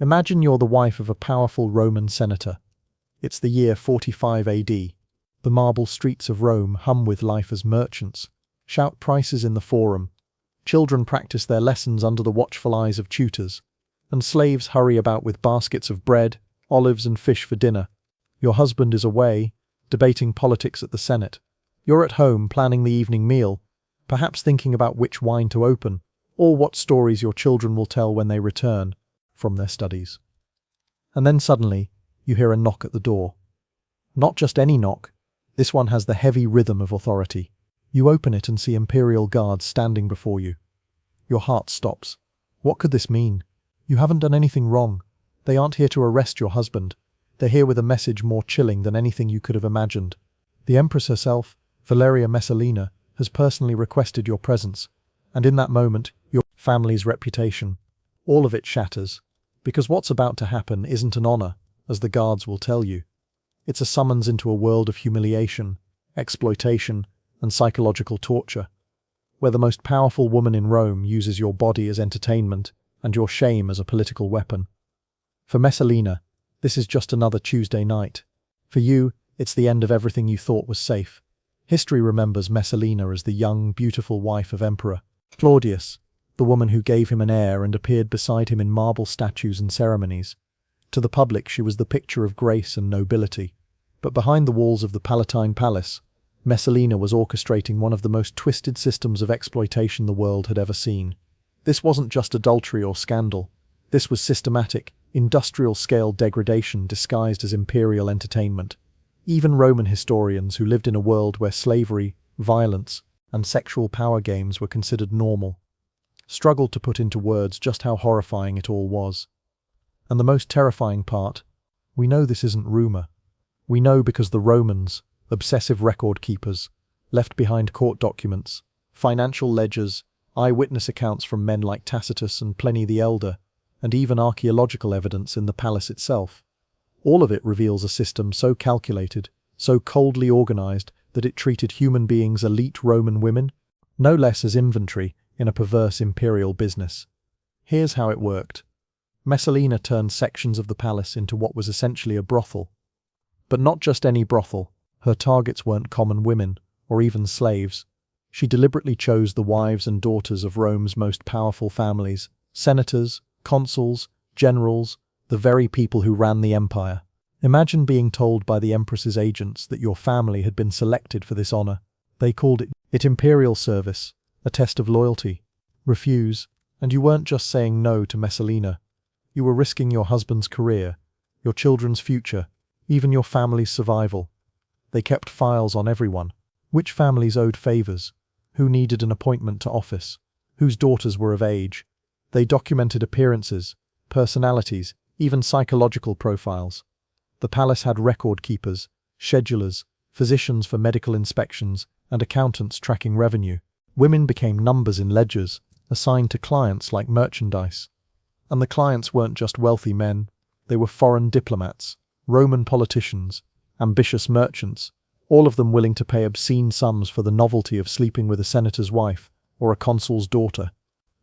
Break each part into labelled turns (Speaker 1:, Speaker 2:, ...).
Speaker 1: Imagine you're the wife of a powerful Roman senator. It's the year 45 AD. The marble streets of Rome hum with life as merchants shout prices in the forum. Children practice their lessons under the watchful eyes of tutors, and slaves hurry about with baskets of bread, olives and fish for dinner. Your husband is away, debating politics at the Senate. You're at home planning the evening meal, perhaps thinking about which wine to open, or what stories your children will tell when they return from their studies. And then suddenly, you hear a knock at the door. Not just any knock, this one has the heavy rhythm of authority. You open it and see imperial guards standing before you. Your heart stops. What could this mean? You haven't done anything wrong. They aren't here to arrest your husband. They're here with a message more chilling than anything you could have imagined. The Empress herself, Valeria Messalina, has personally requested your presence, and in that moment, your family's reputation, all of it shatters, because what's about to happen isn't an honor, as the guards will tell you. It's a summons into a world of humiliation, exploitation, and psychological torture, where the most powerful woman in Rome uses your body as entertainment and your shame as a political weapon. For Messalina, this is just another Tuesday night. For you, it's the end of everything you thought was safe. History remembers Messalina as the young, beautiful wife of Emperor Claudius, the woman who gave him an heir and appeared beside him in marble statues and ceremonies. To the public, she was the picture of grace and nobility. But behind the walls of the Palatine Palace, Messalina was orchestrating one of the most twisted systems of exploitation the world had ever seen. This wasn't just adultery or scandal. This was systematic, industrial-scale degradation disguised as imperial entertainment. Even Roman historians who lived in a world where slavery, violence, and sexual power games were considered normal struggled to put into words just how horrifying it all was. And the most terrifying part, we know this isn't rumor. We know because the Romans, obsessive record keepers, left behind court documents, financial ledgers, eyewitness accounts from men like Tacitus and Pliny the Elder, and even archaeological evidence in the palace itself. All of it reveals a system so calculated, so coldly organized, that it treated human beings, elite Roman women, no less as inventory in a perverse imperial business. Here's how it worked. Messalina turned sections of the palace into what was essentially a brothel. But not just any brothel. Her targets weren't common women, or even slaves. She deliberately chose the wives and daughters of Rome's most powerful families, senators, consuls, generals, the very people who ran the empire. Imagine being told by the Empress's agents that your family had been selected for this honor. They called it imperial service, a test of loyalty. Refuse, and you weren't just saying no to Messalina. You were risking your husband's career, your children's future, even your family's survival. They kept files on everyone. Which families owed favors? Who needed an appointment to office? Whose daughters were of age? They documented appearances, personalities, even psychological profiles. The palace had record keepers, schedulers, physicians for medical inspections, and accountants tracking revenue. Women became numbers in ledgers, assigned to clients like merchandise. And the clients weren't just wealthy men, they were foreign diplomats, Roman politicians, ambitious merchants, all of them willing to pay obscene sums for the novelty of sleeping with a senator's wife or a consul's daughter.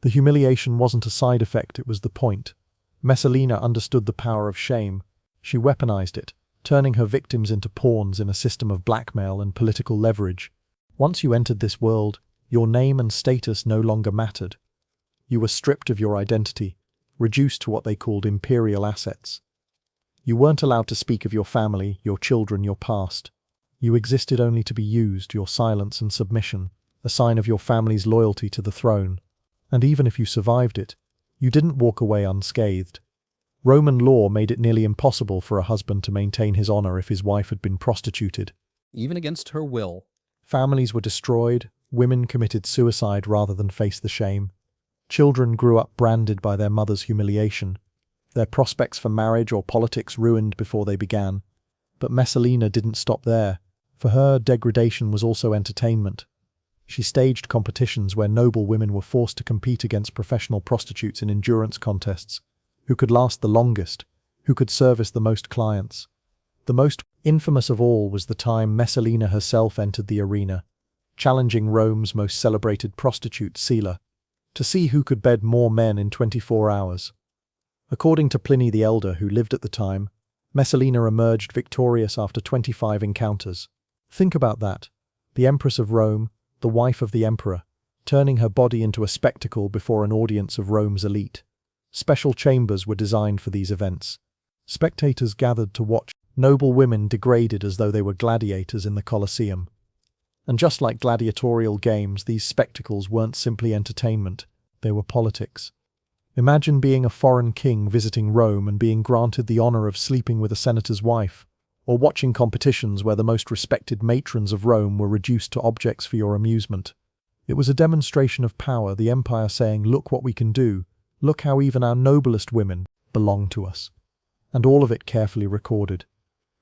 Speaker 1: The humiliation wasn't a side effect, it was the point. Messalina understood the power of shame. She weaponized it, turning her victims into pawns in a system of blackmail and political leverage. Once you entered this world, your name and status no longer mattered. You were stripped of your identity, reduced to what they called imperial assets. You weren't allowed to speak of your family, your children, your past. You existed only to be used, your silence and submission, a sign of your family's loyalty to the throne. And even if you survived it, you didn't walk away unscathed. Roman law made it nearly impossible for a husband to maintain his honor if his wife had been prostituted.
Speaker 2: Even against her will.
Speaker 1: Families were destroyed, women committed suicide rather than face the shame. Children grew up branded by their mother's humiliation. Their prospects for marriage or politics ruined before they began. But Messalina didn't stop there. For her, degradation was also entertainment. She staged competitions where noble women were forced to compete against professional prostitutes in endurance contests. Who could last the longest? Who could service the most clients? The most infamous of all was the time Messalina herself entered the arena, challenging Rome's most celebrated prostitute, Sila, to see who could bed more men in 24 hours. According to Pliny the Elder, who lived at the time, Messalina emerged victorious after 25 encounters. Think about that. The Empress of Rome, the wife of the emperor, turning her body into a spectacle before an audience of Rome's elite. Special chambers were designed for these events. Spectators gathered to watch noble women degraded as though they were gladiators in the Colosseum. And just like gladiatorial games, these spectacles weren't simply entertainment, they were politics. Imagine being a foreign king visiting Rome and being granted the honor of sleeping with a senator's wife, or watching competitions where the most respected matrons of Rome were reduced to objects for your amusement. It was a demonstration of power, the empire saying, "Look what we can do, look how even our noblest women belong to us." And all of it carefully recorded.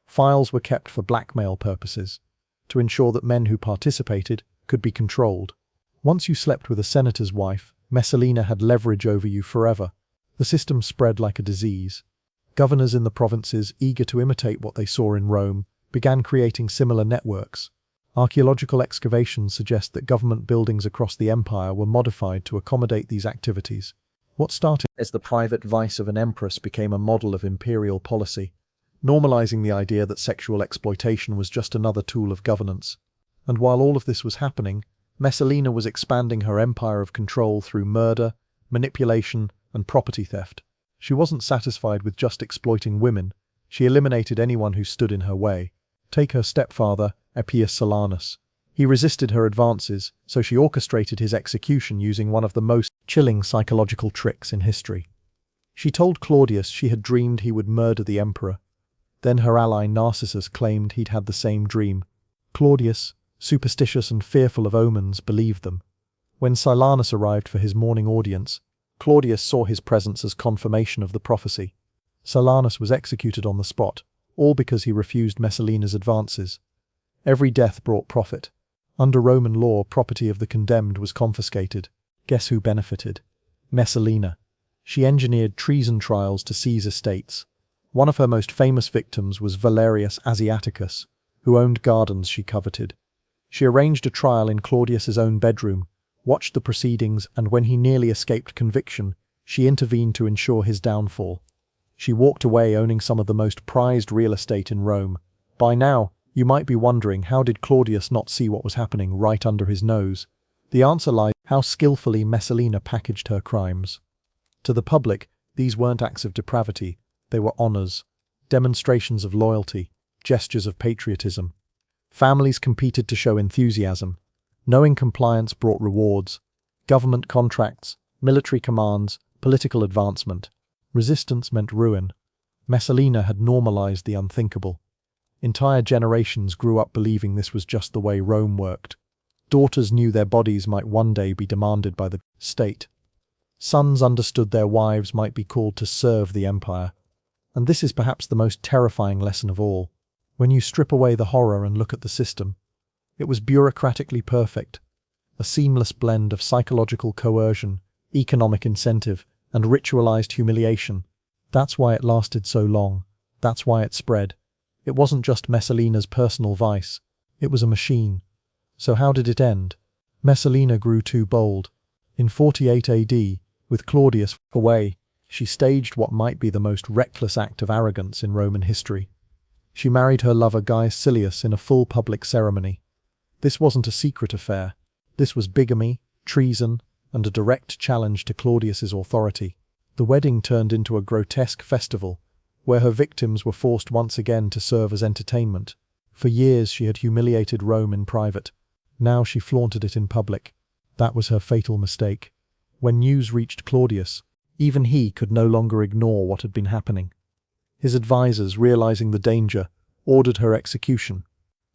Speaker 1: Files were kept for blackmail purposes, to ensure that men who participated could be controlled. Once you slept with a senator's wife, Messalina had leverage over you forever. The system spread like a disease. Governors in the provinces, eager to imitate what they saw in Rome, began creating similar networks. Archaeological excavations suggest that government buildings across the empire were modified to accommodate these activities. What started as the private vice of an empress became a model of imperial policy, normalizing the idea that sexual exploitation was just another tool of governance. And while all of this was happening, Messalina was expanding her empire of control through murder, manipulation, and property theft. She wasn't satisfied with just exploiting women, she eliminated anyone who stood in her way. Take her stepfather, Appius Silanus. He resisted her advances, so she orchestrated his execution using one of the most chilling psychological tricks in history. She told Claudius she had dreamed he would murder the emperor. Then her ally Narcissus claimed he'd had the same dream. Claudius, superstitious and fearful of omens, believed them. When Silanus arrived for his morning audience, Claudius saw his presence as confirmation of the prophecy. Silanus was executed on the spot, all because he refused Messalina's advances. Every death brought profit. Under Roman law, property of the condemned was confiscated. Guess who benefited? Messalina. She engineered treason trials to seize estates. One of her most famous victims was Valerius Asiaticus, who owned gardens she coveted. She arranged a trial in Claudius's own bedroom, watched the proceedings, and when he nearly escaped conviction, she intervened to ensure his downfall. She walked away owning some of the most prized real estate in Rome. By now, you might be wondering, how did Claudius not see what was happening right under his nose? The answer lies in how skillfully Messalina packaged her crimes. To the public, these weren't acts of depravity, they were honors, demonstrations of loyalty, gestures of patriotism. Families competed to show enthusiasm. Knowing compliance brought rewards, government contracts, military commands, political advancement. Resistance meant ruin. Messalina had normalized the unthinkable. Entire generations grew up believing this was just the way Rome worked. Daughters knew their bodies might one day be demanded by the state. Sons understood their wives might be called to serve the empire. And this is perhaps the most terrifying lesson of all. When you strip away the horror and look at the system, it was bureaucratically perfect, a seamless blend of psychological coercion, economic incentive, and ritualized humiliation. That's why it lasted so long. That's why it spread. It wasn't just Messalina's personal vice. It was a machine. So how did it end? Messalina grew too bold. In 48 AD, with Claudius away, she staged what might be the most reckless act of arrogance in Roman history. She married her lover Gaius Silius in a full public ceremony. This wasn't a secret affair. This was bigamy, treason, and a direct challenge to Claudius's authority. The wedding turned into a grotesque festival, where her victims were forced once again to serve as entertainment. For years she had humiliated Rome in private. Now she flaunted it in public. That was her fatal mistake. When news reached Claudius, even he could no longer ignore what had been happening. His advisors, realizing the danger, ordered her execution.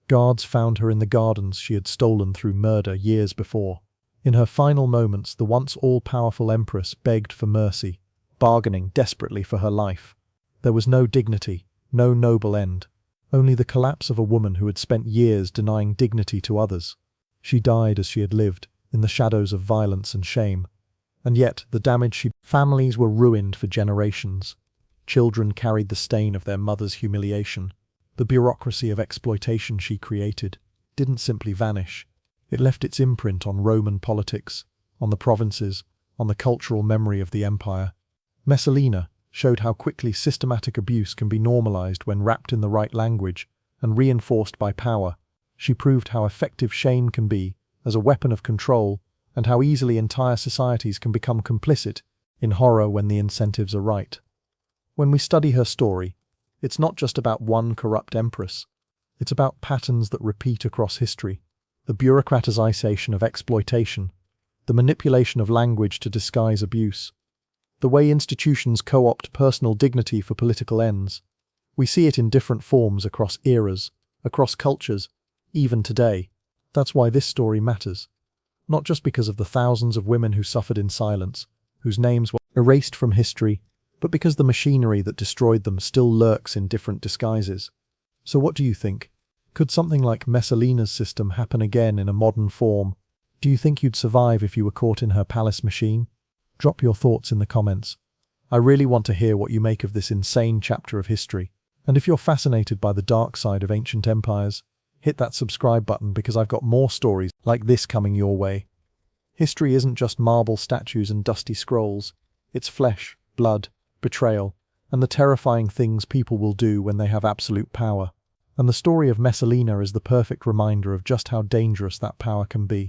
Speaker 1: Guards found her in the gardens she had stolen through murder years before. In her final moments, the once all-powerful empress begged for mercy, bargaining desperately for her life. There was no dignity, no noble end, only the collapse of a woman who had spent years denying dignity to others. She died as she had lived, in the shadows of violence and shame. And yet, the damage families were ruined for generations. Children carried the stain of their mother's humiliation. The bureaucracy of exploitation she created didn't simply vanish. It left its imprint on Roman politics, on the provinces, on the cultural memory of the empire. Messalina, showed how quickly systematic abuse can be normalized when wrapped in the right language and reinforced by power. She proved how effective shame can be as a weapon of control and how easily entire societies can become complicit in horror when the incentives are right. When we study her story, it's not just about one corrupt empress. It's about patterns that repeat across history, the bureaucratization of exploitation, the manipulation of language to disguise abuse, the way institutions co-opt personal dignity for political ends. We see it in different forms across eras, across cultures, even today. That's why this story matters. Not just because of the thousands of women who suffered in silence, whose names were erased from history, but because the machinery that destroyed them still lurks in different disguises. So what do you think? Could something like Messalina's system happen again in a modern form? Do you think you'd survive if you were caught in her palace machine? Drop your thoughts in the comments. I really want to hear what you make of this insane chapter of history. And if you're fascinated by the dark side of ancient empires, hit that subscribe button because I've got more stories like this coming your way. History isn't just marble statues and dusty scrolls. It's flesh, blood, betrayal, and the terrifying things people will do when they have absolute power. And the story of Messalina is the perfect reminder of just how dangerous that power can be.